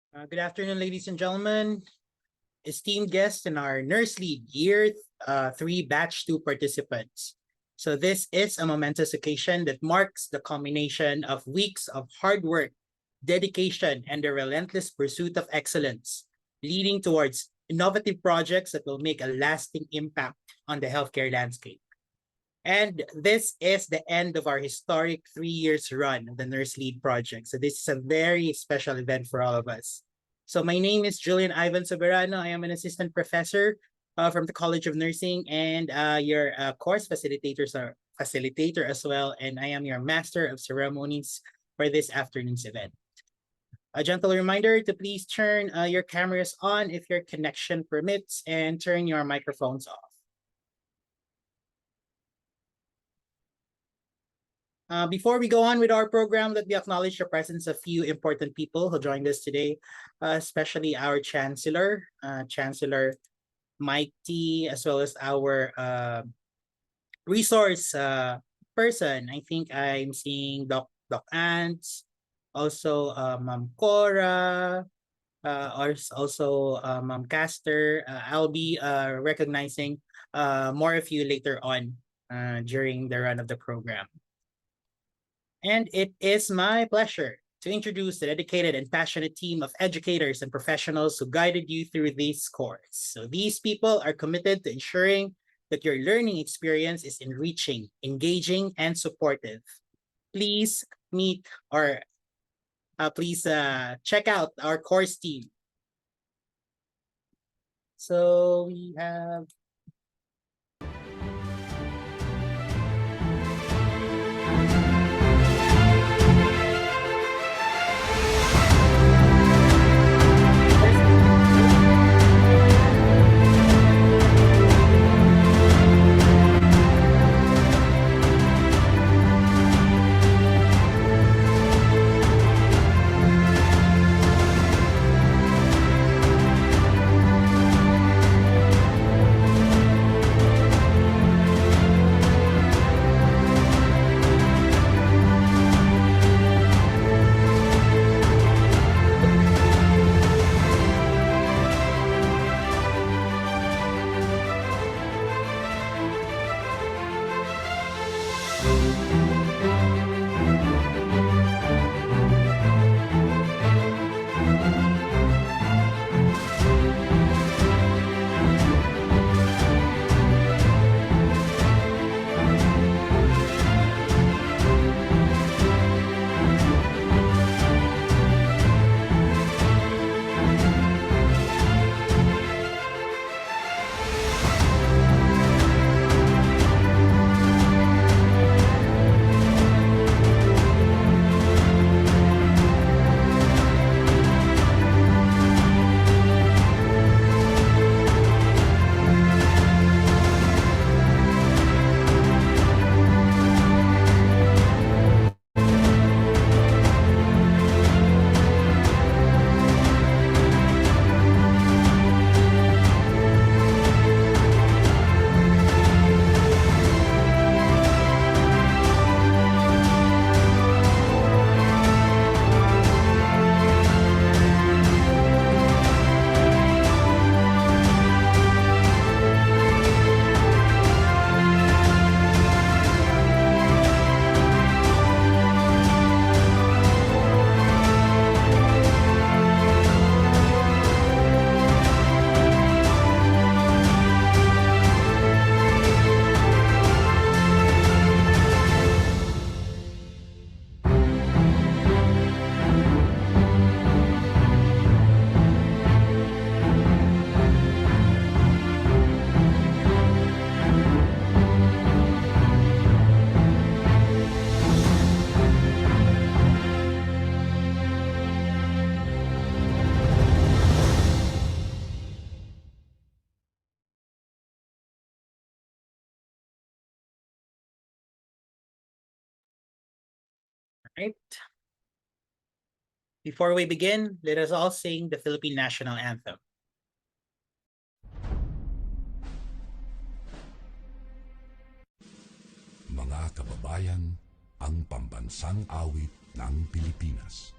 Good afternoon, ladies and gentlemen, esteemed guests and our NurseLEAD Year 3 Batch 2 participants. So this is a momentous occasion that marks the culmination of weeks of hard work, dedication, and the relentless pursuit of excellence, leading towards innovative projects that will make a lasting impact on the healthcare landscape. And this is the end of our historic 3 years run of the NurseLEAD project. So this is a very special event for all of us. So my name is Julian Ivan Soberano. I am an assistant professor from the College of Nursing and your course facilitator as well. And I am your master of ceremonies for this afternoon's event. A gentle reminder to please turn your cameras on if your connection permits and turn your microphones off. Before we go on with our program, let me acknowledge the presence of a few important people who joined us today, especially our Chancellor Mike T, as well as our resource person. I think I'm seeing Doc Ants, also Ma'am Cora, also Ma'am Caster. I'll be recognizing more of you later on during the run of the program. And it is my pleasure to introduce the dedicated and passionate team of educators and professionals who guided you through this course. So these people are committed to ensuring that your learning experience is enriching, engaging, and supportive. Please meet or please check out our course team. So we have right. Before we begin, let us all sing the Philippine National Anthem. Mga kababayan, ang pambansang awit ng Pilipinas.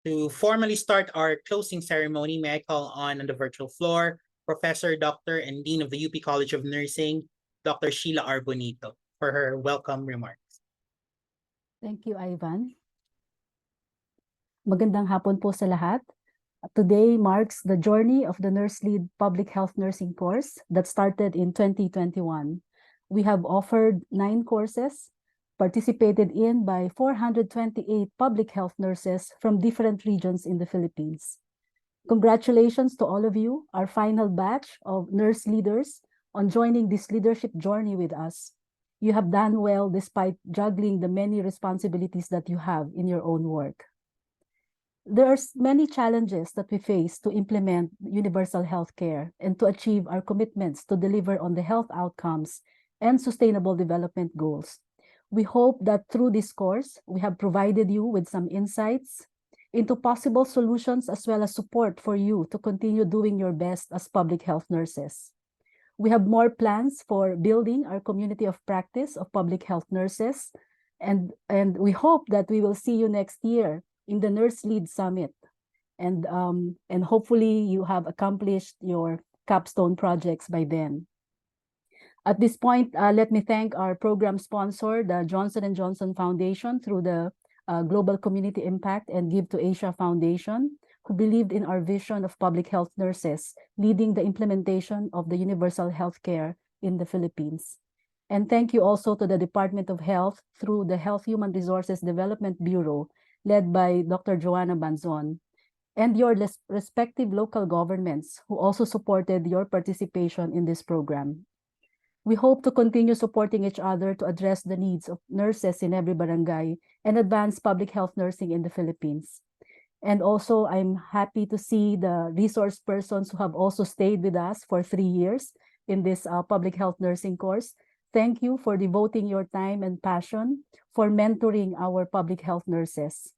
To formally start our closing ceremony, may I call on the virtual floor, Professor, Dr. and Dean of the UP College of Nursing, Dr. Sheila R. Bonito, for her welcome remarks. Thank you, Ivan. Magandang hapon po sa lahat. Today marks the journey of the NurseLEAD Public Health Nursing course that started in 2021. We have offered 9 courses, participated in by 428 public health nurses from different regions in the Philippines. Congratulations to all of you, our final batch of nurse leaders, on joining this leadership journey with us. You have done well despite juggling the many responsibilities that you have in your own work. There are many challenges that we face to implement universal health care and to achieve our commitments to deliver on the health outcomes and sustainable development goals. We hope that through this course, we have provided you with some insights into possible solutions as well as support for you to continue doing your best as public health nurses. We have more plans for building our community of practice of public health nurses, and we hope that we will see you next year in the NurseLEAD Summit. And hopefully you have accomplished your capstone projects by then. At this point, let me thank our program sponsor, the Johnson & Johnson Foundation, through the Global Community Impact and Give to Asia Foundation, who believed in our vision of public health nurses, leading the implementation of the universal health care in the Philippines. And thank you also to the Department of Health through the Health Human Resources Development Bureau, led by Dr. Joanna Banzon, and your respective local governments who also supported your participation in this program. We hope to continue supporting each other to address the needs of nurses in every barangay and advance public health nursing in the Philippines. And also, I'm happy to see the resource persons who have also stayed with us for 3 years in this public health nursing course. Thank you for devoting your time and passion for mentoring our public health nurses.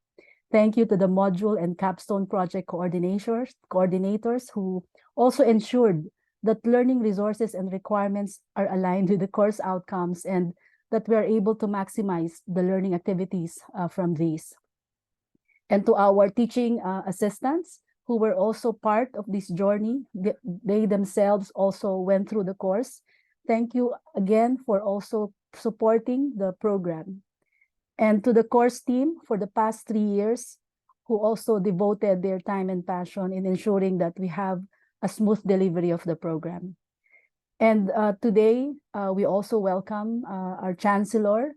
Thank you to the module and capstone project coordinators who also ensured that learning resources and requirements are aligned with the course outcomes and that we are able to maximize the learning activities from these. And to our teaching assistants who were also part of this journey, they themselves also went through the course. Thank you again for also supporting the program. And to the course team for the past 3 years, who also devoted their time and passion in ensuring that we have a smooth delivery of the program. And today, we also welcome our Chancellor,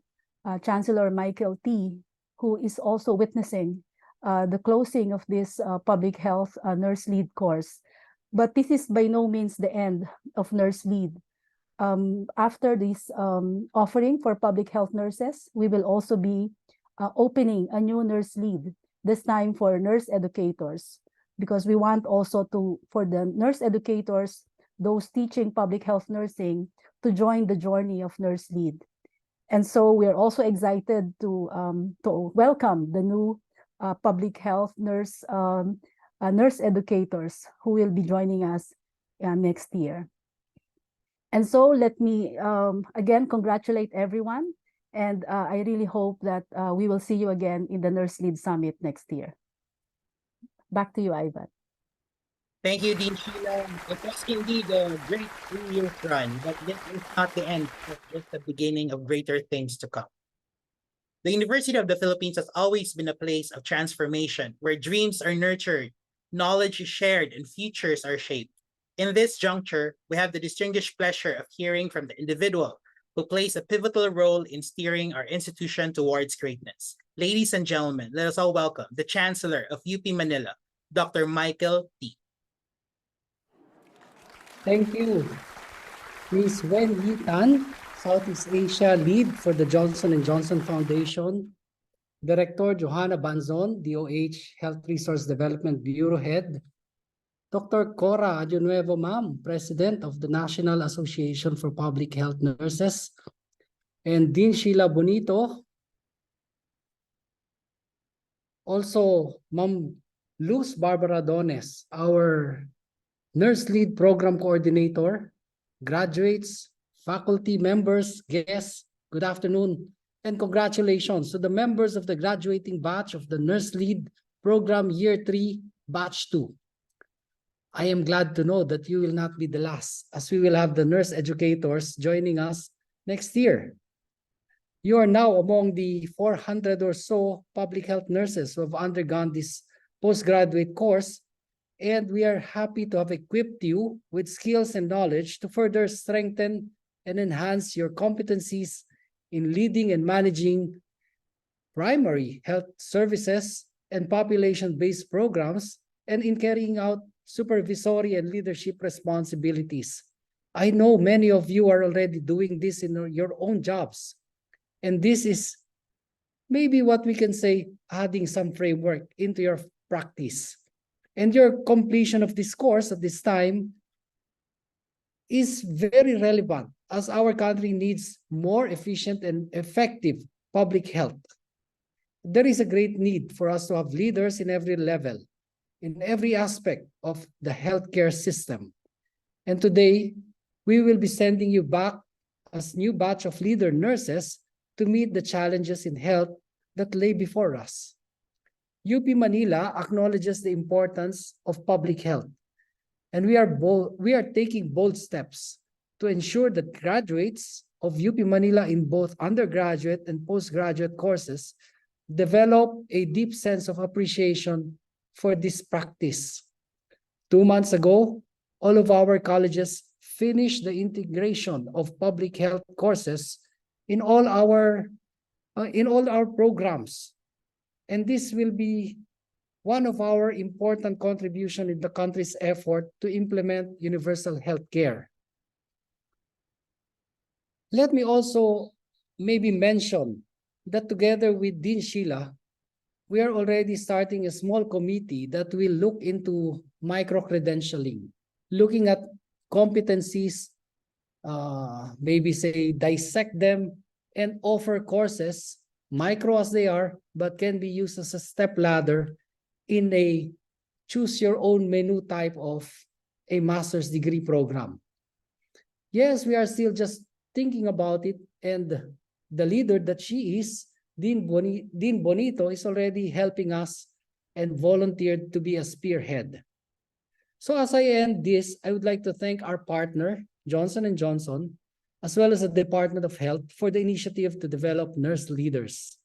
Chancellor Michael T., who is also witnessing the closing of this public health NurseLEAD course. But this is by no means the end of NurseLEAD. After this offering for public health nurses, we will also be opening a new NurseLEAD, this time for nurse educators, because we want also for the nurse educators, those teaching public health nursing, to join the journey of NurseLEAD. And so we are also excited to welcome the new public health nurse educators who will be joining us next year. And so let me again congratulate everyone, and I really hope that we will see you again in the NurseLEAD Summit next year. Back to you, Ivan. Thank you, Dean Sheila. It was indeed a great 3-year run, but this is not the end, it's just the beginning of greater things to come. The University of the Philippines has always been a place of transformation, where dreams are nurtured, knowledge is shared, and futures are shaped. In this juncture, we have the distinguished pleasure of hearing from the individual who plays a pivotal role in steering our institution towards greatness. Ladies and gentlemen, let us all welcome the Chancellor of UP Manila, Dr. Michael T. Thank you, Ms. Wen Yi Tan, Southeast Asia Lead for the Johnson & Johnson Foundation, Director Johanna Banzon, DOH Health Resource Development Bureau Head, Dr. Cora Ajunuevo Ma'am, President of the National Association for Public Health Nurses, and Dean Sheila Bonito, also Ma'am Luz Barbara Dones, our NurseLEAD Program Coordinator, graduates, faculty members, guests, good afternoon, and congratulations to the members of the graduating batch of the NurseLEAD Program Year 3, Batch 2. I am glad to know that you will not be the last, as we will have the nurse educators joining us next year. You are now among the 400 or so public health nurses who have undergone this postgraduate course, and we are happy to have equipped you with skills and knowledge to further strengthen and enhance your competencies in leading and managing primary health services and population-based programs, and in carrying out supervisory and leadership responsibilities. I know many of you are already doing this in your own jobs, and this is maybe what we can say, adding some framework into your practice. And your completion of this course at this time is very relevant, as our country needs more efficient and effective public health. There is a great need for us to have leaders in every level, in every aspect of the healthcare system. And today, we will be sending you back as new batch of leader nurses to meet the challenges in health that lay before us. UP Manila acknowledges the importance of public health, and we are taking bold steps to ensure that graduates of UP Manila in both undergraduate and postgraduate courses develop a deep sense of appreciation for this practice. 2 months ago, all of our colleges finished the integration of public health courses in all our programs. And this will be one of our important contributions in the country's effort to implement universal health care. Let me also maybe mention that together with Dean Sheila, we are already starting a small committee that will look into micro-credentialing, looking at competencies, maybe say dissect them and offer courses, micro as they are, but can be used as a step ladder in a choose your own menu type of a master's degree program. Yes, we are still just thinking about it, and the leader that she is, Dean Bonito, is already helping us and volunteered to be a spearhead. So as I end this, I would like to thank our partner, Johnson & Johnson, as well as the Department of Health for the initiative to develop nurse leaders.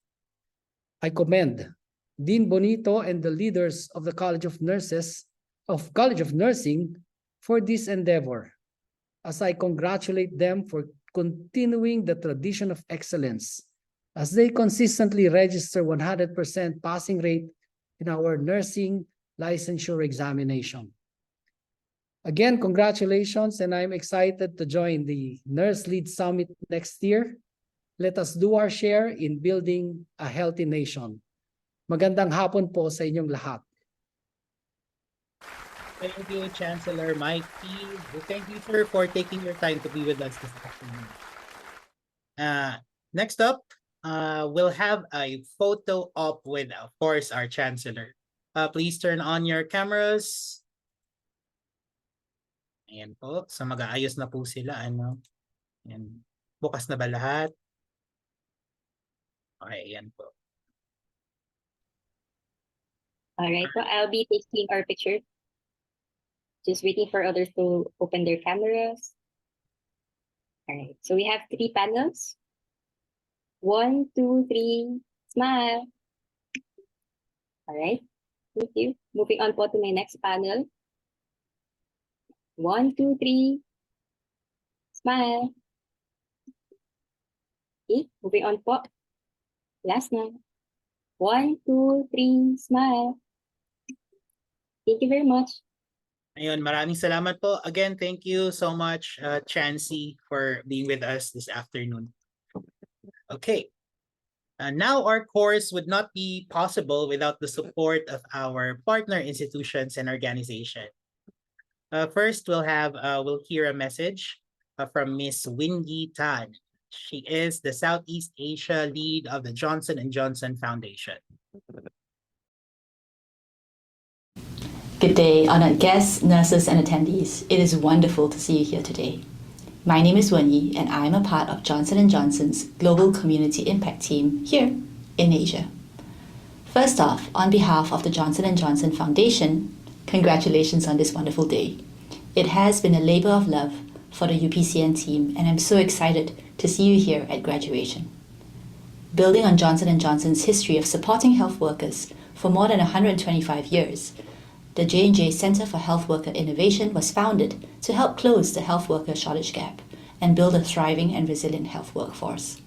I commend Dean Bonito and the leaders of the College of Nursing for this endeavor, as I congratulate them for continuing the tradition of excellence as they consistently register 100% passing rate in our nursing licensure examination. Again, congratulations, and I'm excited to join the NurseLEAD Summit next year. Let us do our share in building a healthy nation. Magandang hapon po sa inyong lahat. Thank you, Chancellor Mikey. Thank you, sir, for taking your time to be with us this afternoon. Next up, we'll have a photo op with, of course, our Chancellor. Please turn on your cameras. Ayan po. So mag-aayos na po sila. Ano? Ayan. Bukas na ba lahat? Okay, ayan po. Alright, so I'll be taking our picture. Just waiting for others to open their cameras. Alright, so we have 3 panels. 1, 2, 3, smile. Alright, thank you. Moving on po to my next panel. 1, 2, 3, smile. Okay, moving on po. Last na. 1, 2, 3, smile. Thank you very much. Ayun, maraming salamat po. Again, thank you so much, Chansey, for being with us this afternoon. Okay. Now our course would not be possible without the support of our partner institutions and organizations. First, we'll hear a message from Miss Wingy Tan. She is the Southeast Asia lead of the Johnson & Johnson Foundation. Good day, honored guests, nurses, and attendees. It is wonderful to see you here today. My name is Wenyi, and I am a part of Johnson & Johnson's Global Community Impact Team here in Asia. First off, on behalf of the Johnson & Johnson Foundation, congratulations on this wonderful day. It has been a labor of love for the UPCN team, and I'm so excited to see you here at graduation. Building on Johnson & Johnson's history of supporting health workers for more than 125 years, the J&J Center for Health Worker Innovation was founded to help close the health worker shortage gap and build a thriving and resilient health workforce.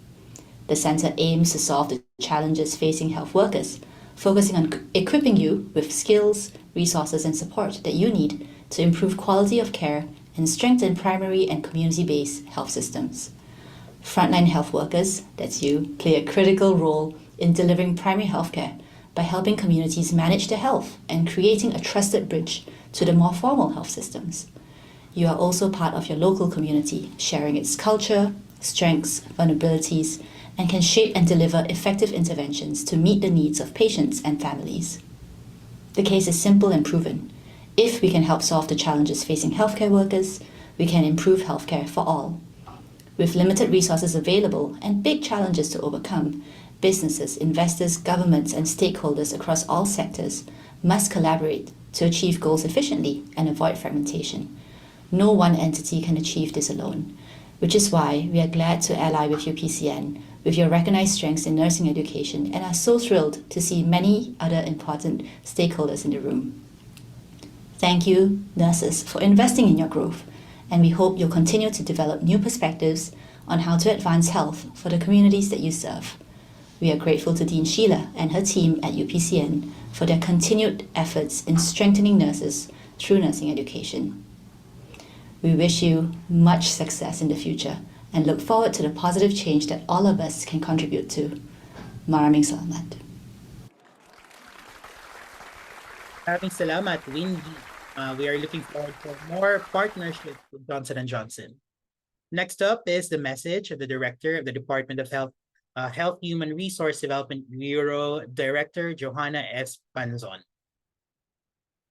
The center aims to solve the challenges facing health workers, focusing on equipping you with skills, resources, and support that you need to improve quality of care and strengthen primary and community-based health systems. Frontline health workers, that's you, play a critical role in delivering primary healthcare by helping communities manage their health and creating a trusted bridge to the more formal health systems. You are also part of your local community, sharing its culture, strengths, vulnerabilities, and can shape and deliver effective interventions to meet the needs of patients and families. The case is simple and proven. If we can help solve the challenges facing healthcare workers, we can improve healthcare for all. With limited resources available and big challenges to overcome, businesses, investors, governments, and stakeholders across all sectors must collaborate to achieve goals efficiently and avoid fragmentation. No one entity can achieve this alone, which is why we are glad to ally with UPCN with your recognized strengths in nursing education and are so thrilled to see many other important stakeholders in the room. Thank you, nurses, for investing in your growth, and we hope you'll continue to develop new perspectives on how to advance health for the communities that you serve. We are grateful to Dean Sheila and her team at UPCN for their continued efforts in strengthening nurses through nursing education. We wish you much success in the future and look forward to the positive change that all of us can contribute to. Maraming salamat. Maraming salamat, Windy. We are looking forward to more partnerships with Johnson & Johnson. Next up is the message of the Director of the Department of Health Human Resource Development Bureau, Director Johanna S. Panzon.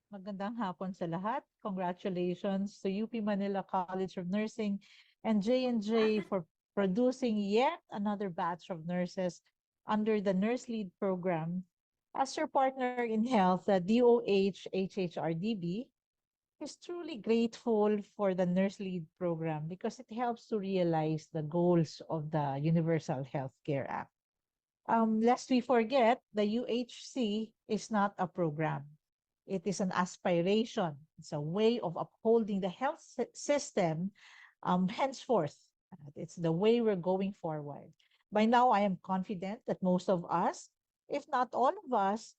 Magandang hapon sa lahat. Congratulations to UP Manila College of Nursing and J&J for producing yet another batch of nurses under the NurseLEAD program. As your partner in health, the DOH HHRDB is truly grateful for the NurseLEAD program because it helps to realize the goals of the Universal Healthcare Act. Lest we forget, the UHC is not a program. It is an aspiration. It's a way of upholding the health system henceforth. It's the way we're going forward. By now, I am confident that most of us, if not all of us,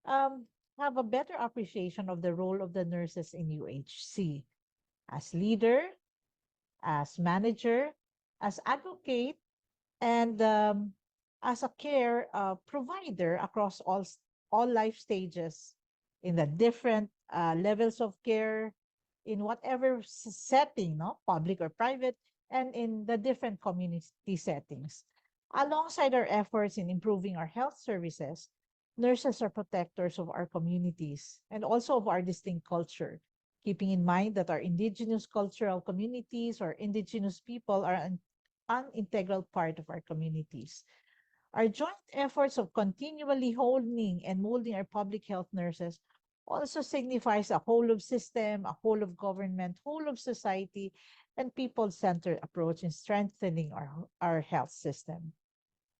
have a better appreciation of the role of the nurses in UHC as leader, as manager, as advocate, and as a care provider across all life stages in the different levels of care, in whatever setting, no, public or private, and in the different community settings. Alongside our efforts in improving our health services, nurses are protectors of our communities and also of our distinct culture, keeping in mind that our indigenous cultural communities or indigenous people are an integral part of our communities. Our joint efforts of continually honing and molding our public health nurses also signifies a whole of system, a whole of government, whole of society, and people-centered approach in strengthening our health system.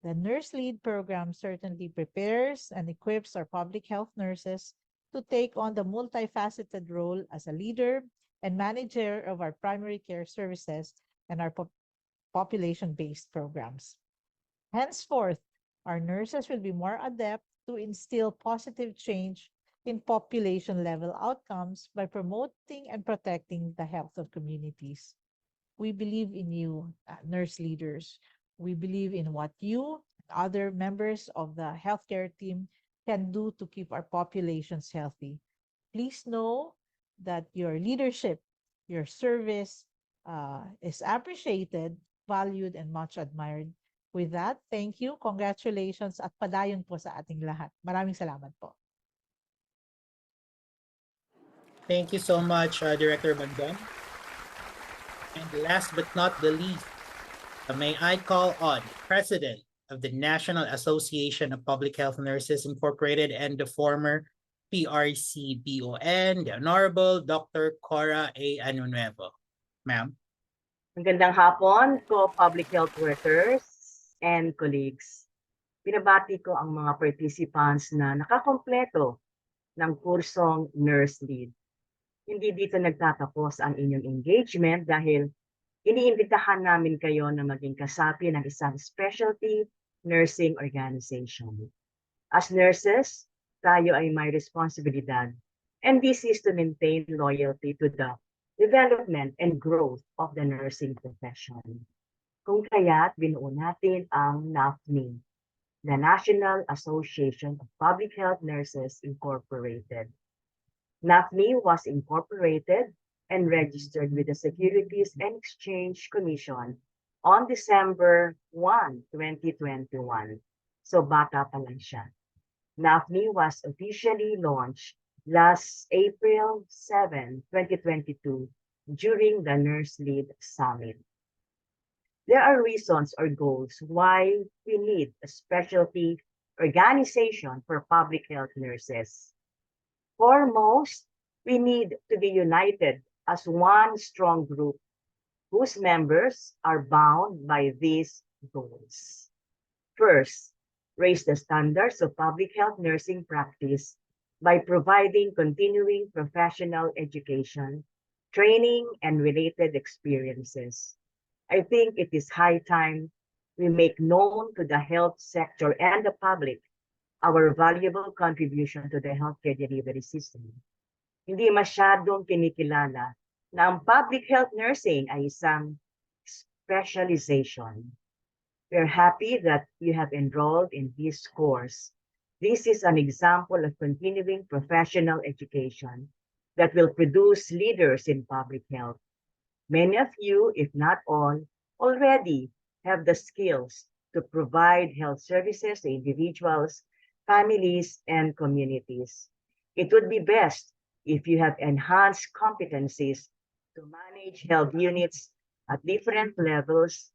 The NurseLEAD program certainly prepares and equips our public health nurses to take on the multifaceted role as a leader and manager of our primary care services and our population-based programs. Henceforth, our nurses will be more adept to instill positive change in population-level outcomes by promoting and protecting the health of communities. We believe in you, nurse leaders. We believe in what you and other members of the healthcare team can do to keep our populations healthy. Please know that your leadership, your service is appreciated, valued, and much admired. With that, thank you, congratulations, at padayon po sa ating lahat. Maraming salamat po. Thank you so much, Director Bandon. And last but not the least, may I call on President of the National Association of Public Health Nurses Incorporated and the former PRCBON, the Honorable Dr. Cora A. Anunuevo. Ma'am. Magandang hapon ko public health workers and colleagues. Pinabati ko ang mga participants na nakakompleto ng kursong NurseLEAD. Hindi dito nagtatapos ang inyong engagement dahil iniimbitahan namin kayo na maging kasapi ng isang specialty nursing organization. As nurses, tayo ay may responsibilidad, and this is to maintain loyalty to the development and growth of the nursing profession. Kung kaya't binuo natin ang NAFNI, the National Association of Public Health Nurses Incorporated. NAFNI was incorporated and registered with the Securities and Exchange Commission on December 1, 2021. So bata pa lang siya. NAFNI was officially launched last April 7, 2022 during the NurseLEAD Summit. There are reasons or goals why we need a specialty organization for public health nurses. Foremost, we need to be united as one strong group whose members are bound by these goals. First, raise the standards of public health nursing practice by providing continuing professional education, training, and related experiences. I think it is high time we make known to the health sector and the public our valuable contribution to the healthcare delivery system. Hindi masyadong kinikilala na ang public health nursing ay isang specialization. We're happy that you have enrolled in this course. This is an example of continuing professional education that will produce leaders in public health. Many of you, if not all, already have the skills to provide health services to individuals, families, and communities. It would be best if you have enhanced competencies to manage health units at different levels,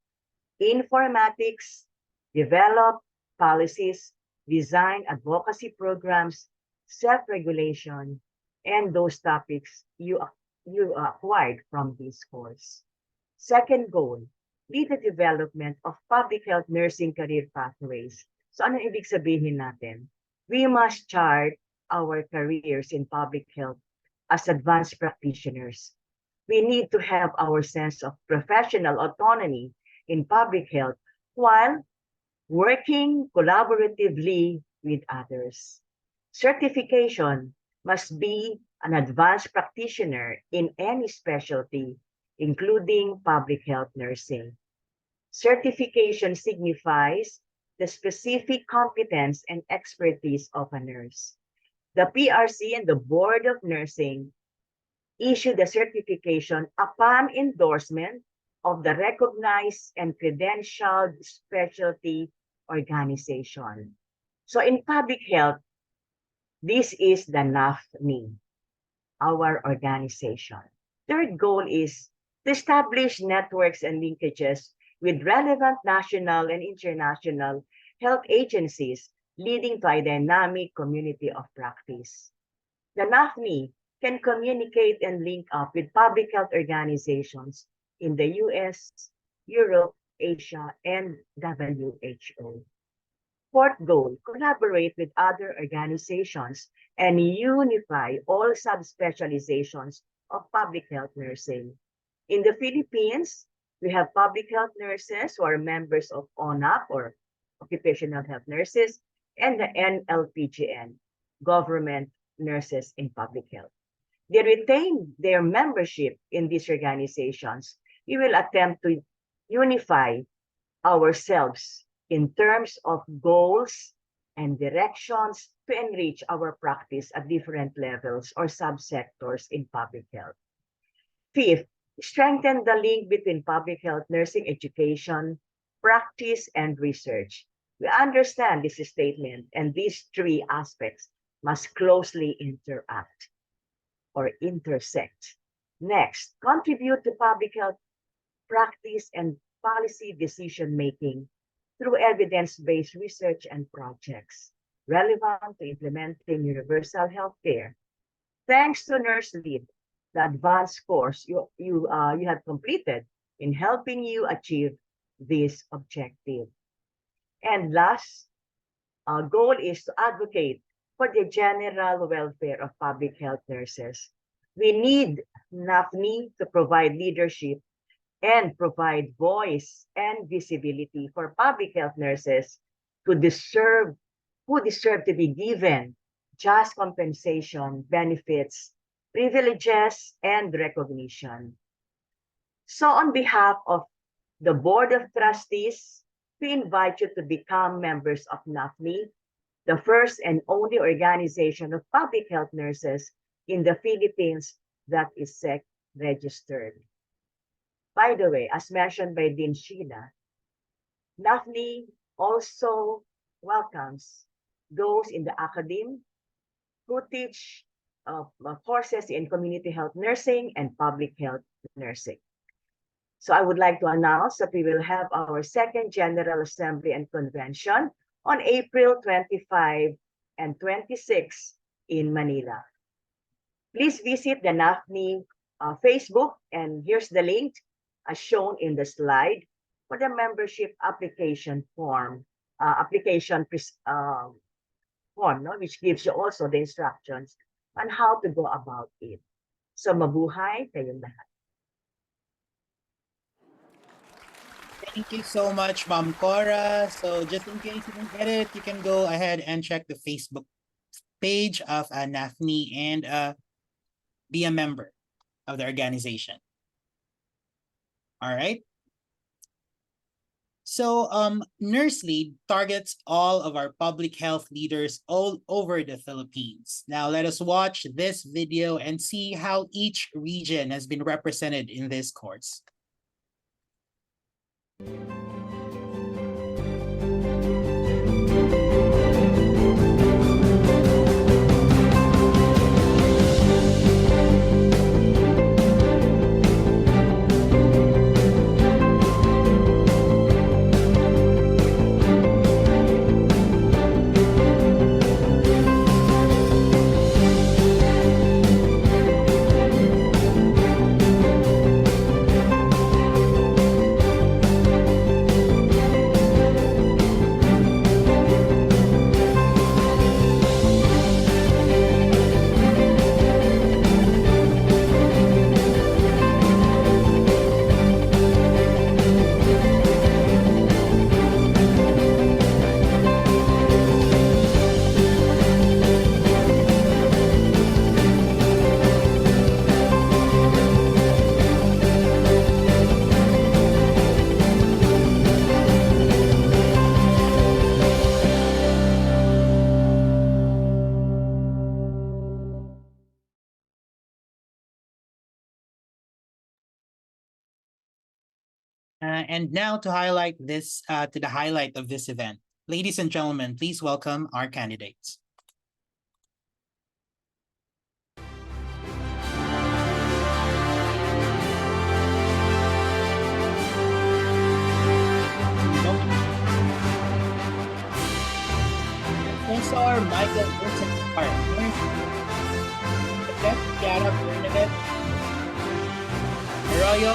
informatics, develop policies, design advocacy programs, self-regulation, and those topics you acquired from this course. Second goal, lead the development of public health nursing career pathways. So ano ibig sabihin natin? We must chart our careers in public health as advanced practitioners. We need to have our sense of professional autonomy in public health while working collaboratively with others. Certification must be an advanced practitioner in any specialty, including public health nursing. Certification signifies the specific competence and expertise of a nurse. The PRC and the Board of Nursing issue the certification upon endorsement of the recognized and credentialed specialty organization. So in public health, this is the NAFNI, our organization. Third goal is to establish networks and linkages with relevant national and international health agencies, leading to a dynamic community of practice. The NAFNI can communicate and link up with public health organizations in the US, Europe, Asia, and WHO. Fourth goal, collaborate with other organizations and unify all subspecializations of public health nursing. In the Philippines, we have public health nurses who are members of ONAP, or Occupational Health Nurses, and the NLPGN, Government Nurses in Public Health. They retain their membership in these organizations. We will attempt to unify ourselves in terms of goals and directions to enrich our practice at different levels or subsectors in public health. Fifth, strengthen the link between public health nursing education, practice, and research. We understand this statement, and these three aspects must closely interact or intersect. Next, contribute to public health practice and policy decision-making through evidence-based research and projects relevant to implementing universal healthcare. Thanks to NurseLEAD, the advanced course you have completed in helping you achieve this objective. And last, our goal is to advocate for the general welfare of public health nurses. We need NAFNI to provide leadership and provide voice and visibility for public health nurses who deserve to be given just compensation, benefits, privileges, and recognition. So on behalf of the Board of Trustees, we invite you to become members of NAFNI, the first and only organization of public health nurses in the Philippines that is SEC registered. By the way, as mentioned by Dean Sheila, NAFNI also welcomes those in the academy who teach courses in community health nursing and public health nursing. So I would like to announce that we will have our second General Assembly and Convention on April 25 and 26 in Manila. Please visit the NAFNI Facebook, and here's the link as shown in the slide for the membership application form, which gives you also the instructions on how to go about it. So mabuhay kayong lahat. Thank you so much, Ma'am Cora. So just in case you didn't get it, you can go ahead and check the Facebook page of NAFNI and be a member of the organization. All right. So NurseLEAD targets all of our public health leaders all over the Philippines. Now let us watch this video and see how each region has been represented in this course. And now to highlight this, to the highlight of this event. Ladies and gentlemen, please welcome our candidates. Professor Michael Vincent Partner, Chef Chiara Bernadette Arroyo,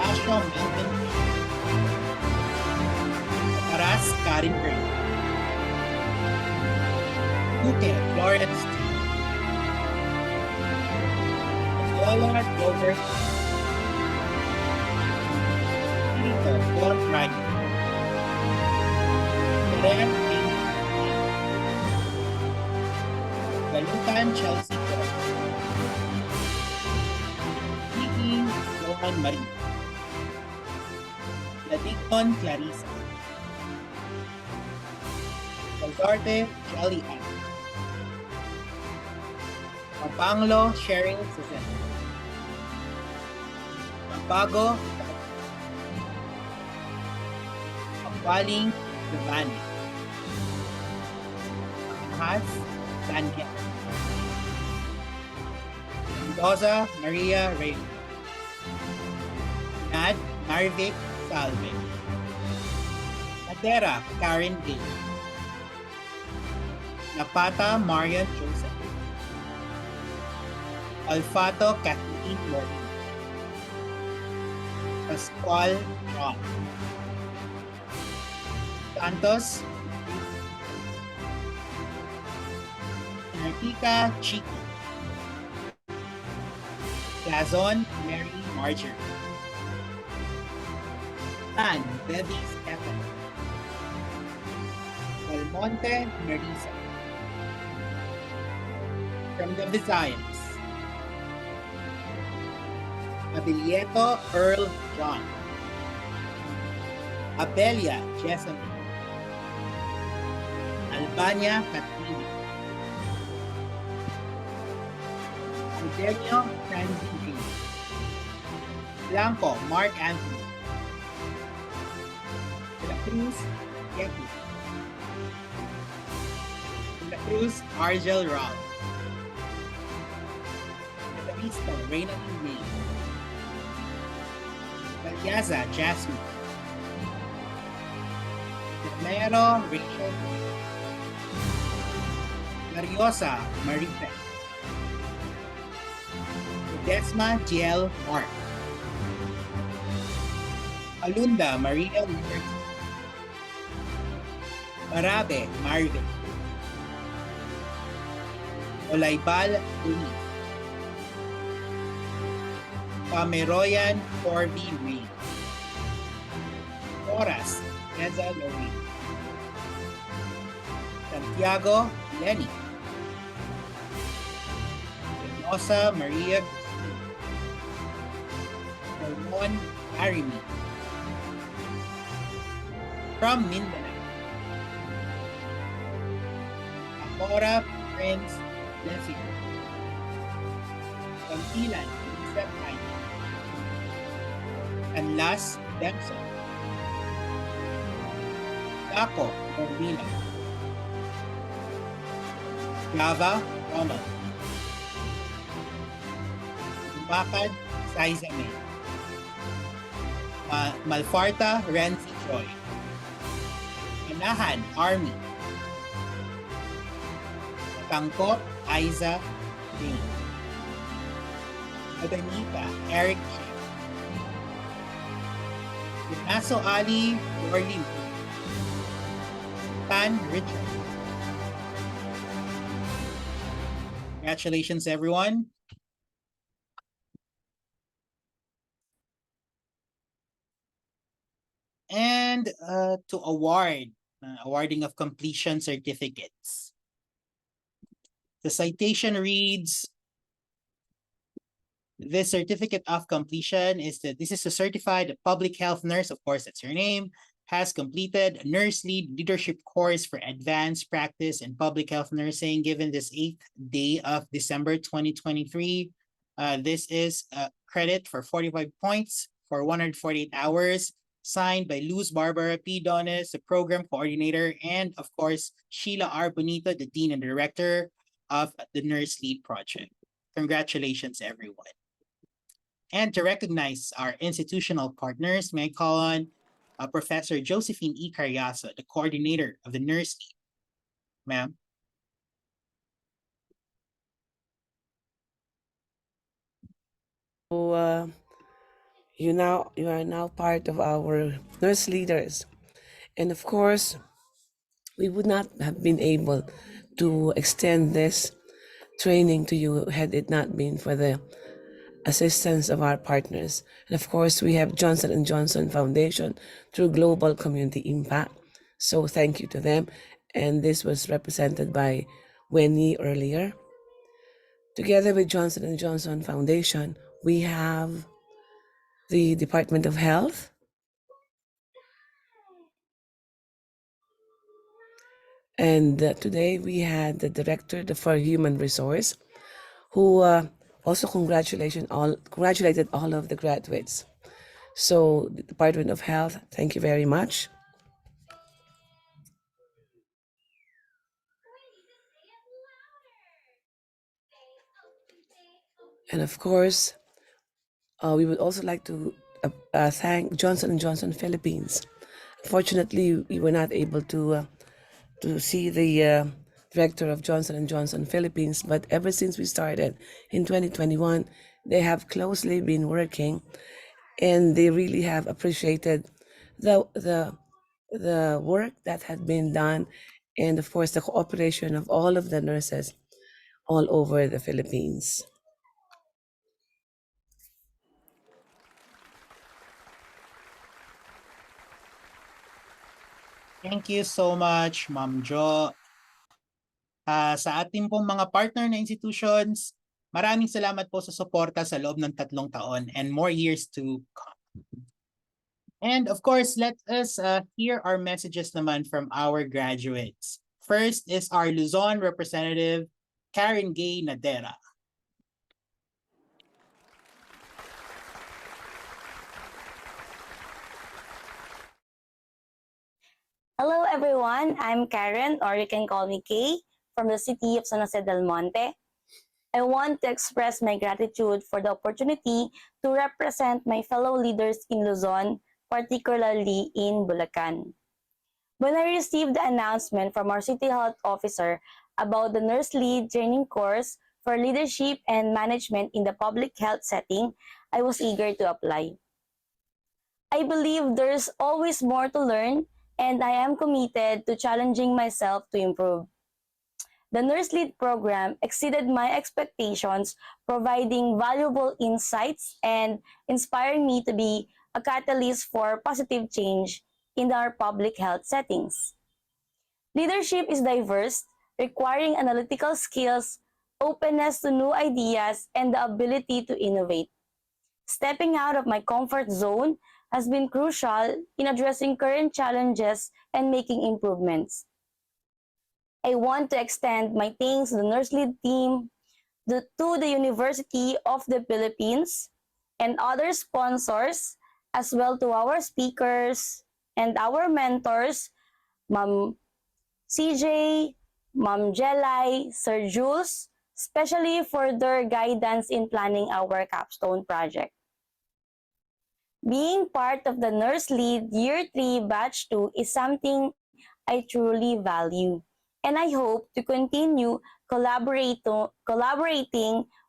Asha Melvin, Taras Karin Green, Duque Florence, Lola Gilbert, Tito Paul Ryan, Belen Galutan Chelsea Paul, Kiki Johan Marie, Ladikon Clarissa, Calzarte Jelly Ann, Pampanglo Cheryl Susan, Pampago Pampaling Giovanni, Has Daniel, Mendoza Maria Rey, Nad Marvic Salve. Madera, Karen D. Napata, Marian Joseph. Olfato, Kathleen Morgan. Pascual, Ron. Santos, Nartica, Chico. Gazon, Mary Marjorie. Tan, Debbie Stephen. Belmonte, Marisa. From the Visayas. Abilieto, Earl John. Abelia, Jessamine. Albania, Katrina. Eugenio, Francie G. Blanco, Mark Anthony. De la Cruz, Yeti. De la Cruz, Argel Rob. Catavista, Reina May. Valyaza, Jasmine. Romero, Rachel. Mariosa, Marife. Desma, Giel, Mark. Alunda, Maria Liberty. Marabe, Marvin. Olaybal, Luis. Pameroyan, Corby, Reed. Horas, Eza, Lorraine. Santiago, Lenny. Reynosa, Maria Cristina. Ramon, Arimi. From Mindanao. Amora, Prince, Jessica. Pantilan, Lisa Pine. And last, Dempsey. Daco, Corvina. Java, Ronald. Bakad, Saizame. Malfarta, Renzi Joy. Manahan, Army. Tangkop, Aiza, Jane. Adanita, Eric J. Ignacio Ali, Lorly. Tan, Richard. Congratulations, everyone. And to awarding of completion certificates. The citation reads, this certificate of completion is that this is a certified public health nurse, of course, that's her name, has completed a NurseLEAD leadership course for advanced practice in public health nursing given this 8th day of December 2023. This is a credit for 45 points for 148 hours, signed by Luz Barbara P. Dones, the program coordinator, and of course, Sheila R. Bonito, the dean and director of the NurseLEAD project. Congratulations, everyone. And to recognize our institutional partners, may I call on Professor Josephine E. Carriazo, the coordinator of the NurseLEAD. Ma'am. So you are now part of our nurse leaders, and of course, we would not have been able to extend this training to you had it not been for the assistance of our partners. And of course, we have Johnson & Johnson Foundation through Global Community Impact. So thank you to them. And this was represented by Wendy earlier. Together with Johnson & Johnson Foundation, we have the Department of Health, and today we had the Director for Human Resource, who also congratulated all of the graduates. So the Department of Health, thank you very much. And of course, we would also like to thank Johnson & Johnson Philippines. Unfortunately, we were not able to see the director of Johnson & Johnson Philippines, but ever since we started in 2021, they have closely been working, and they really have appreciated the work that had been done, and of course the cooperation of all of the nurses all over the Philippines. Thank you so much, Ma'am Jo. Sa ating pong mga partner na institutions, maraming salamat po sa suporta sa loob ng 3 taon and more years to come. And of course, let us hear our messages naman from our graduates. First is our Luzon representative, Karen Gay Nadera. Hello everyone, I'm Karen, or you can call me Kay, from the city of San Jose del Monte. I want to express my gratitude for the opportunity to represent my fellow leaders in Luzon, particularly in Bulacan. When I received the announcement from our city health officer about the NurseLEAD training course for leadership and management in the public health setting, I was eager to apply. I believe there's always more to learn, and I am committed to challenging myself to improve. The NurseLEAD program exceeded my expectations, providing valuable insights and inspiring me to be a catalyst for positive change in our public health settings. Leadership is diverse, requiring analytical skills, openness to new ideas, and the ability to innovate. Stepping out of my comfort zone has been crucial in addressing current challenges and making improvements. I want to extend my thanks to the NurseLEAD team, to the University of the Philippines, and other sponsors, as well to our speakers and our mentors, Ma'am CJ, Ma'am Jelay, Sir Jules, especially for their guidance in planning our capstone project. Being part of the NurseLEAD Year 3 Batch 2 is something I truly value, and I hope to continue collaborating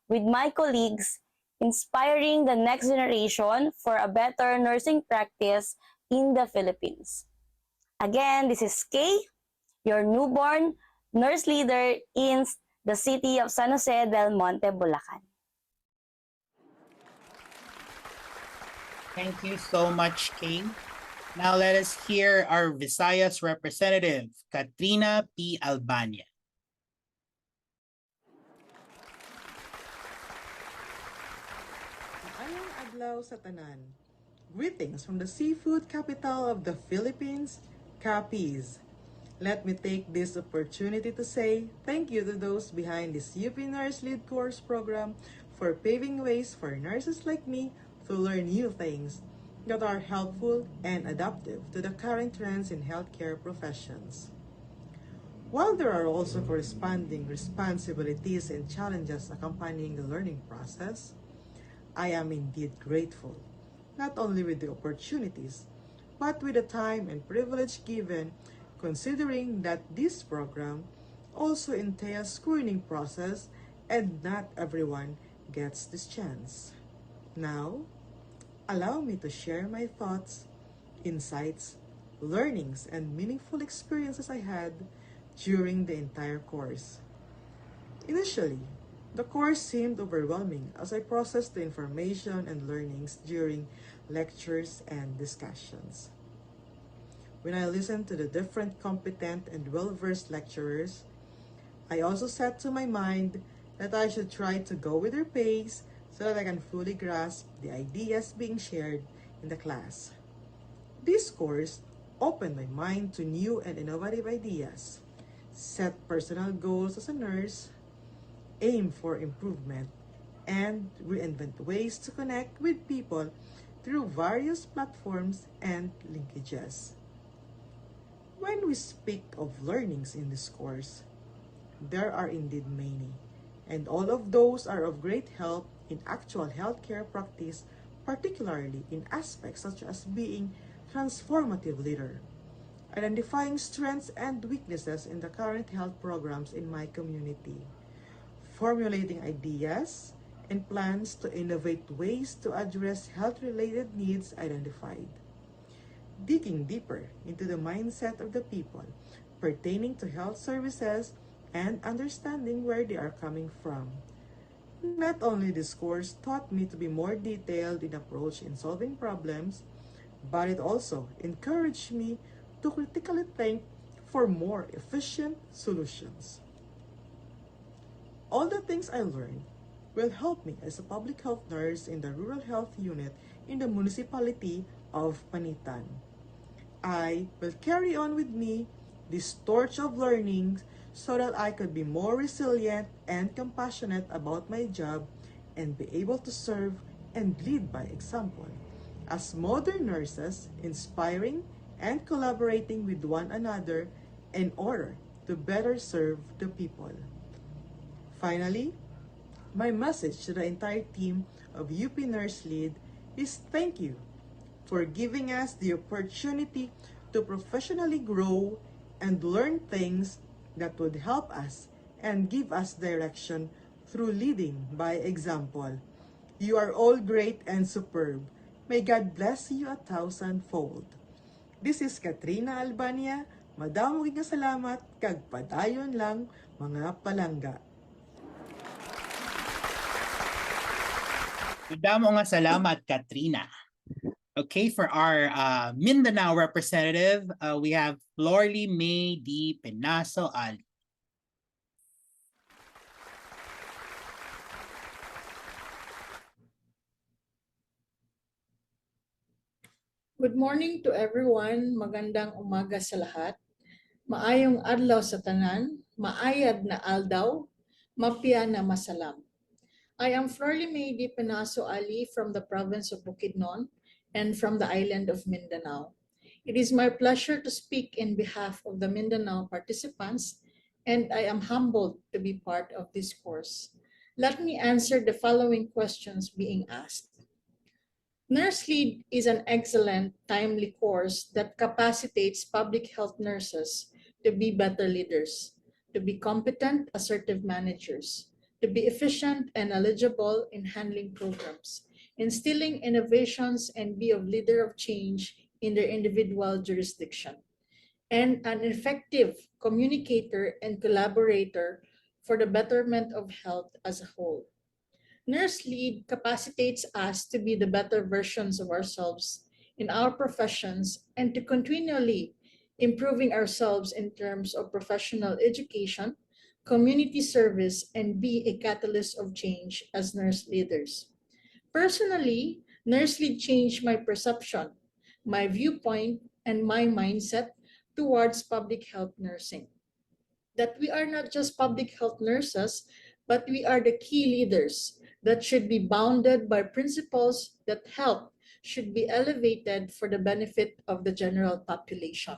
with my colleagues, inspiring the next generation for a better nursing practice in the Philippines. Again, this is Kay, your newborn nurse leader in the city of San Jose del Monte, Bulacan. Thank you so much, Kay. Now let us hear our Visayas representative, Katrina P. Albania. Ayong adlaw sa tanan. Greetings from the seafood capital of the Philippines, Capiz. Let me take this opportunity to say thank you to those behind this UP NurseLEAD course program for paving ways for nurses like me to learn new things that are helpful and adaptive to the current trends in healthcare professions. While there are also corresponding responsibilities and challenges accompanying the learning process, I am indeed grateful, not only with the opportunities, but with the time and privilege given, considering that this program also entails screening process and not everyone gets this chance. Now, allow me to share my thoughts, insights, learnings, and meaningful experiences I had during the entire course. Initially, the course seemed overwhelming as I processed the information and learnings during lectures and discussions. When I listened to the different competent and well-versed lecturers, I also set to my mind that I should try to go with their pace so that I can fully grasp the ideas being shared in the class. This course opened my mind to new and innovative ideas, set personal goals as a nurse, aim for improvement, and reinvent ways to connect with people through various platforms and linkages. When we speak of learnings in this course, there are indeed many, and all of those are of great help in actual healthcare practice particularly in aspects such as being transformative leader, identifying strengths and weaknesses in the current health programs in my community, formulating ideas and plans to innovate ways to address health-related needs identified, digging deeper into the mindset of the people pertaining to health services and understanding where they are coming from. Not only this course taught me to be more detailed in approach in solving problems, but it also encouraged me to critically think for more efficient solutions. All the things I learned will help me as a public health nurse in the rural health unit in the municipality of Panitan. I will carry on with me this torch of learning so that I could be more resilient and compassionate about my job and be able to serve and lead by example. As modern nurses, inspiring and collaborating with one another in order to better serve the people. Finally, my message to the entire team of UP NurseLEAD is thank you for giving us the opportunity to professionally grow and learn things that would help us and give us direction through leading by example. You are all great and superb. May God bless you 1,000-fold. This is Katrina Albania. Madamong nga salamat kag padayon lang mga palangga. Damo nga salamat, Katrina. Okay, for our Mindanao representative, we have Florly May D. Penaso Ali. Good morning to everyone. Magandang umaga sa lahat. Maayong adlaw sa tanan, maayad na aldaw, mapya na masalam. I am Florly May Di Penaso Ali from the province of Bukidnon and from the island of Mindanao. It is my pleasure to speak in behalf of the Mindanao participants, and I am humbled to be part of this course. Let me answer the following questions being asked. NurseLEAD is an excellent, timely course that capacitates public health nurses to be better leaders, to be competent, assertive managers, to be efficient and eligible in handling programs, instilling innovations, and be a leader of change in their individual jurisdiction, and an effective communicator and collaborator for the betterment of health as a whole. NurseLEAD capacitates us to be the better versions of ourselves in our professions and to continually improving ourselves in terms of professional education, community service, and be a catalyst of change as nurse leaders. Personally, NurseLEAD changed my perception, my viewpoint, and my mindset towards public health nursing. That we are not just public health nurses, but we are the key leaders that should be bounded by principles that health should be elevated for the benefit of the general population.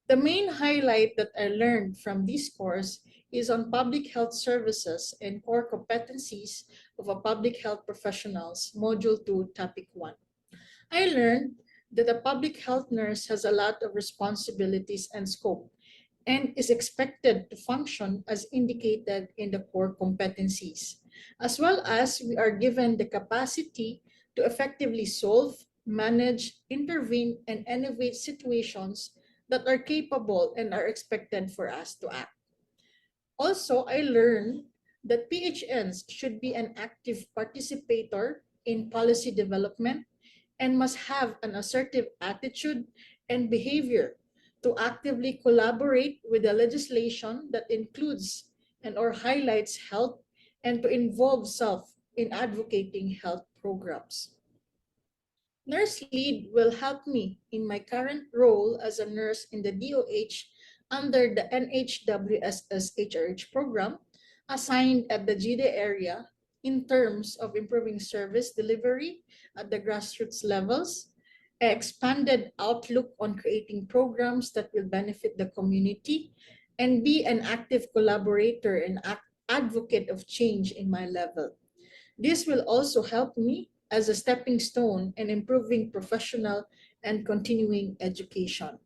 The main highlight that I learned from this course is on public health services and core competencies of a public health professionals, Module 2, Topic 1. I learned that a public health nurse has a lot of responsibilities and scope and is expected to function as indicated in the core competencies, as well as we are given the capacity to effectively solve, manage, intervene, and innovate situations that are capable and are expected for us to act. Also, I learned that PHNs should be an active participator in policy development and must have an assertive attitude and behavior to actively collaborate with the legislation that includes and or highlights health and to involve self in advocating health programs. NurseLEAD will help me in my current role as a nurse in the DOH under the NHWSS HRH program assigned at the GD area in terms of improving service delivery at the grassroots levels, expanded outlook on creating programs that will benefit the community, and be an active collaborator and advocate of change in my level. This will also help me as a stepping stone in improving professional and continuing education.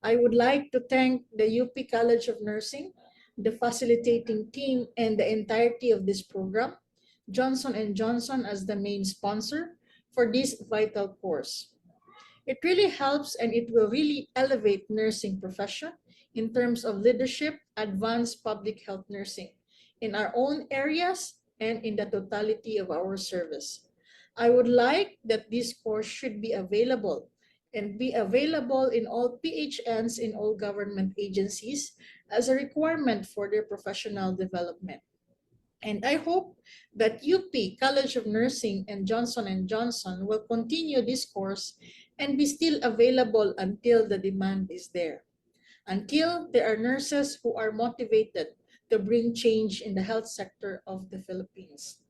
I would like to thank the UP College of Nursing, the facilitating team, and the entirety of this program, Johnson & Johnson as the main sponsor for this vital course. It really helps and it will really elevate nursing profession in terms of leadership, advanced public health nursing in our own areas and in the totality of our service. I would like that this course should be available and be available in all PHNs in all government agencies as a requirement for their professional development. And I hope that UP College of Nursing and Johnson & Johnson will continue this course and be still available until the demand is there, until there are nurses who are motivated to bring change in the health sector of the Philippines.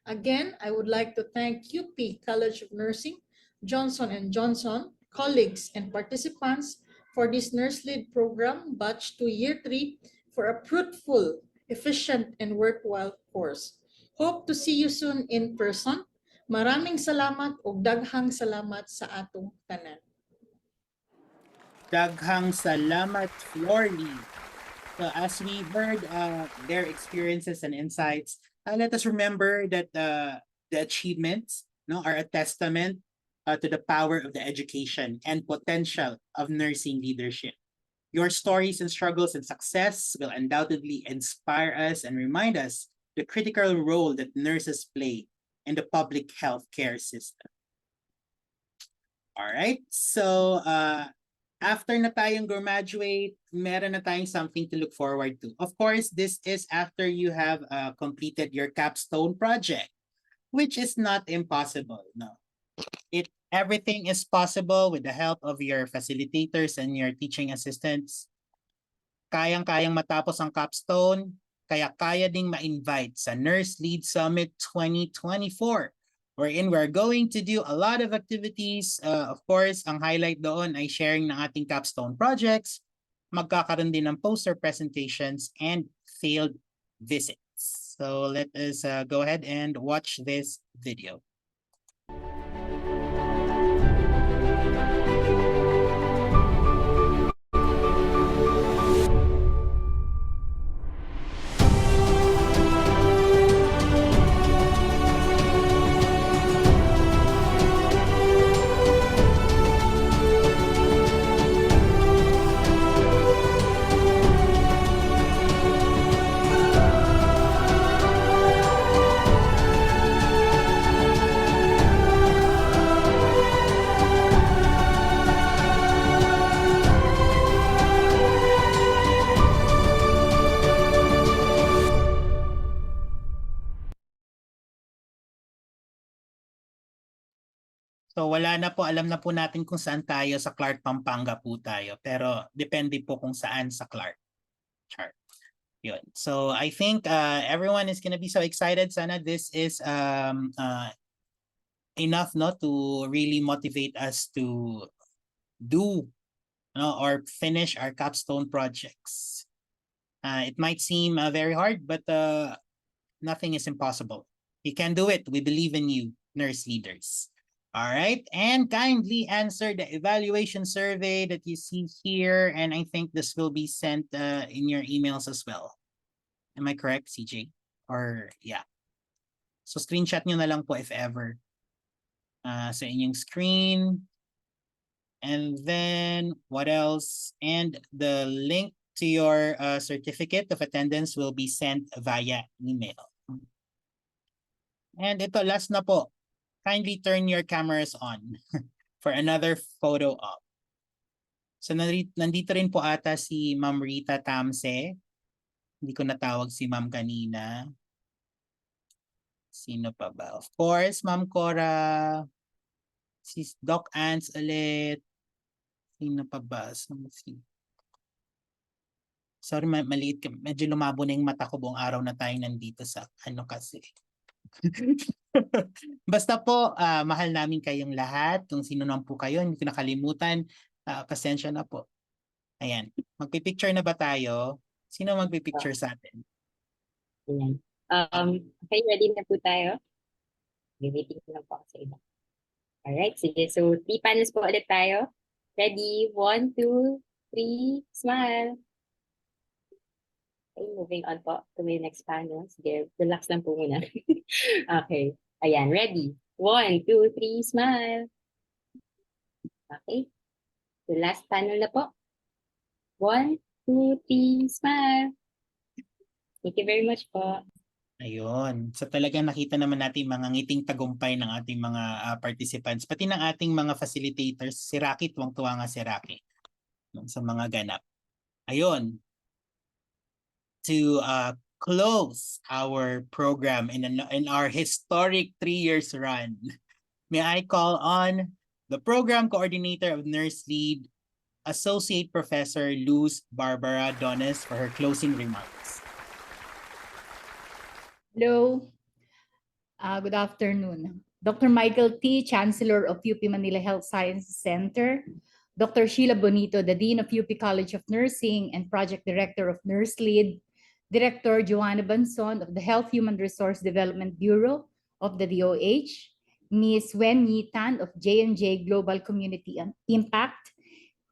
Again, I would like to thank UP College of Nursing, Johnson & Johnson, colleagues and participants for this NurseLEAD program, Batch 2 Year 3, for a fruitful, efficient, and worthwhile course. Hope to see you soon in person. Maraming salamat ug daghang salamat sa atong tanan. Daghang salamat, Florly. So as we heard their experiences and insights, let us remember that the achievements are a testament to the power of the education and potential of nursing leadership. Your stories and struggles and success will undoubtedly inspire us and remind us the critical role that nurses play in the public healthcare system. All right, so after na tayong graduate, meron na tayong something to look forward to. Of course, this is after you have completed your capstone project, which is not impossible. No, everything is possible with the help of your facilitators and your teaching assistants. Kayang-kayang matapos ang capstone, kaya kaya ding ma-invite sa NurseLEAD Summit 2024. Wherein we're going to do a lot of activities. Of course, ang highlight doon ay sharing ng ating capstone projects, magkakaroon din ng poster presentations, and field visits. So let us go ahead and watch this video. So wala na po, alam na po natin kung saan tayo, sa Clark, Pampanga po tayo. Pero depende po kung saan sa Clark. Chart. Yun. So I think everyone is gonna be so excited. Sana this is enough to really motivate us to do or finish our capstone projects. It might seem very hard, but nothing is impossible. You can do it. We believe in you, nurse leaders. All right, and kindly answer the evaluation survey that you see here, and I think this will be sent in your emails as well. Am I correct, CJ? Or yeah. So screenshot nyo na lang po if ever sa inyong screen. And then what else? And the link to your certificate of attendance will be sent via email. And ito, last na po. Kindly turn your cameras on for another photo op. So nandito rin po ata si Ma'am Rita Tamse. Hindi ko natawag si Ma'am kanina. Sino pa ba? Of course, Ma'am Cora. Si Doc Ants ulit. Sino pa ba? Sorry, maliit. Medyo lumabo na yung mata ko buong araw na tayo nandito sa kasi. Basta po, mahal namin kayong lahat. Kung sino naman po kayo, hindi ko nakalimutan. Pasensya na po. Ayan. Magpipicture na ba tayo? Sino magpipicture sa atin? Okay, ready na po tayo? Waiting lang po ako sa iba. Alright, sige. So, 3 panels po ulit tayo. Ready? 1, 2, 3, smile. Okay, moving on po to my next panel. Sige, relax lang po muna. Okay. Ayan, ready? 1, 2, 3, smile. Okay. The last panel na po. 1, 2, 3, smile. Thank you very much po. Ayun. So talagang nakita naman natin mga ngiting tagumpay ng ating mga participants, pati ng ating mga facilitators. Si Rocky, tuwang-tuwa nga si Rocky sa mga ganap. Ayun. To close our program in our historic 3 years run, may I call on the program coordinator of NurseLEAD, Associate Professor Luz Barbara Dones, for her closing remarks. Hello. Good afternoon. Dr. Michael T., Chancellor of UP Manila Health Sciences Center, Dr. Sheila Bonito, the Dean of UP College of Nursing and Project Director of NurseLEAD, Director Joanna Banson of the Health Human Resource Development Bureau of the DOH, Ms. Wen Yi Tan of J&J Global Community Impact,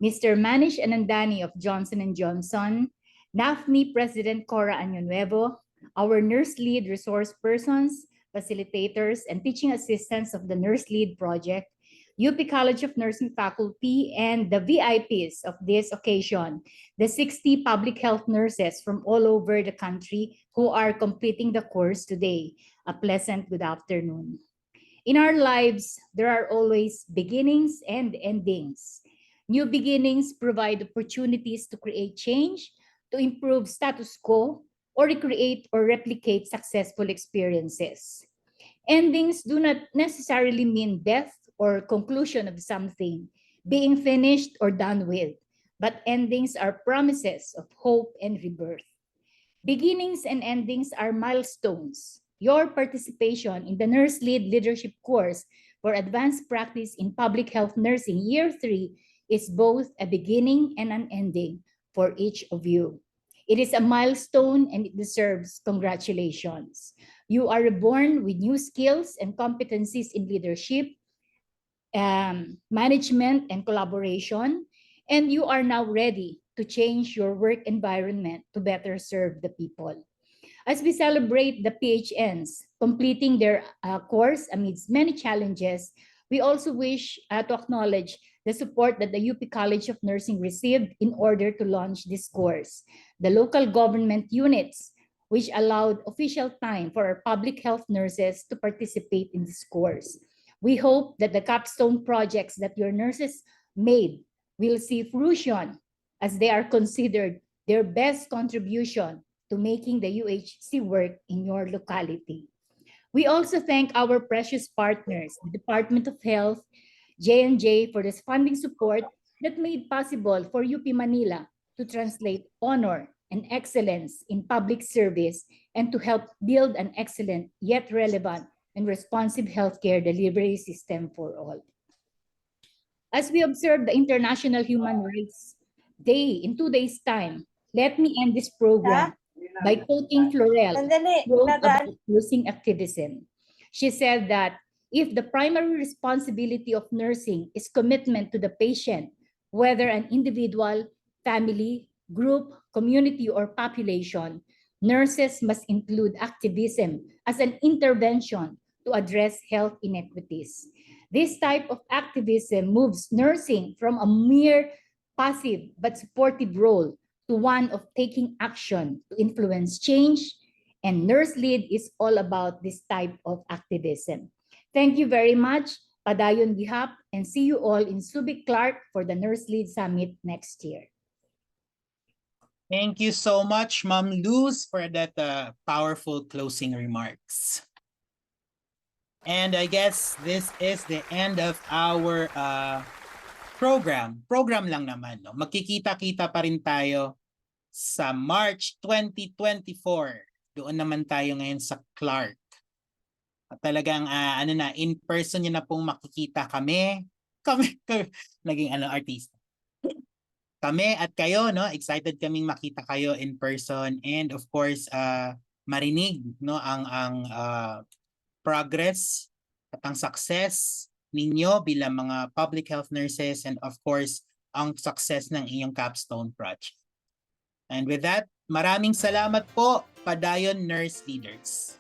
Mr. Manish Anandani of Johnson & Johnson, NAFMI President Cora Año-Nuevo, our NurseLEAD resource persons, facilitators, and teaching assistants of the NurseLEAD project, UP College of Nursing faculty, and the VIPs of this occasion, the 60 public health nurses from all over the country who are completing the course today. A pleasant good afternoon. In our lives, there are always beginnings and endings. New beginnings provide opportunities to create change, to improve status quo, or recreate or replicate successful experiences. Endings do not necessarily mean death or conclusion of something, being finished or done with, but endings are promises of hope and rebirth. Beginnings and endings are milestones. Your participation in the NurseLEAD Leadership Course for Advanced Practice in Public Health Nursing Year 3 is both a beginning and an ending for each of you. It is a milestone and it deserves congratulations. You are reborn with new skills and competencies in leadership, management, and collaboration, and you are now ready to change your work environment to better serve the people. As we celebrate the PHNs completing their course amidst many challenges, we also wish to acknowledge the support that the UP College of Nursing received in order to launch this course. The local government units, which allowed official time for our public health nurses to participate in this course. We hope that the capstone projects that your nurses made will see fruition as they are considered their best contribution to making the UHC work in your locality. We also thank our precious partners, the Department of Health, J&J, for this funding support that made possible for UP Manila to translate honor and excellence in public service and to help build an excellent yet relevant and responsive healthcare delivery system for all. As we observe the International Human Rights Day in 2 days' time, let me end this program by quoting Florel, wrote about nursing activism. She said that if the primary responsibility of nursing is commitment to the patient, whether an individual, family, group, community, or population, nurses must include activism as an intervention to address health inequities. This type of activism moves nursing from a mere passive but supportive role to one of taking action to influence change, and NurseLEAD is all about this type of activism. Thank you very much. Padayon Gihap, and see you all in Subic Clark for the NurseLEAD Summit next year. Thank you so much, Ma'am Luz, for that powerful closing remarks. And I guess this is the end of our program. Program lang naman, no? Magkikita-kita pa rin tayo sa March 2024. Doon naman tayo ngayon sa Clark. At talagang in person niyo na pong makikita kami naging artista. Kami at kayo, no? Excited kaming makita kayo in person, and of course marinig, no, ang progress at ang success ninyo bilang mga public health nurses, and of course, ang success ng inyong capstone project. And with that, maraming salamat po, padayon nurse leaders.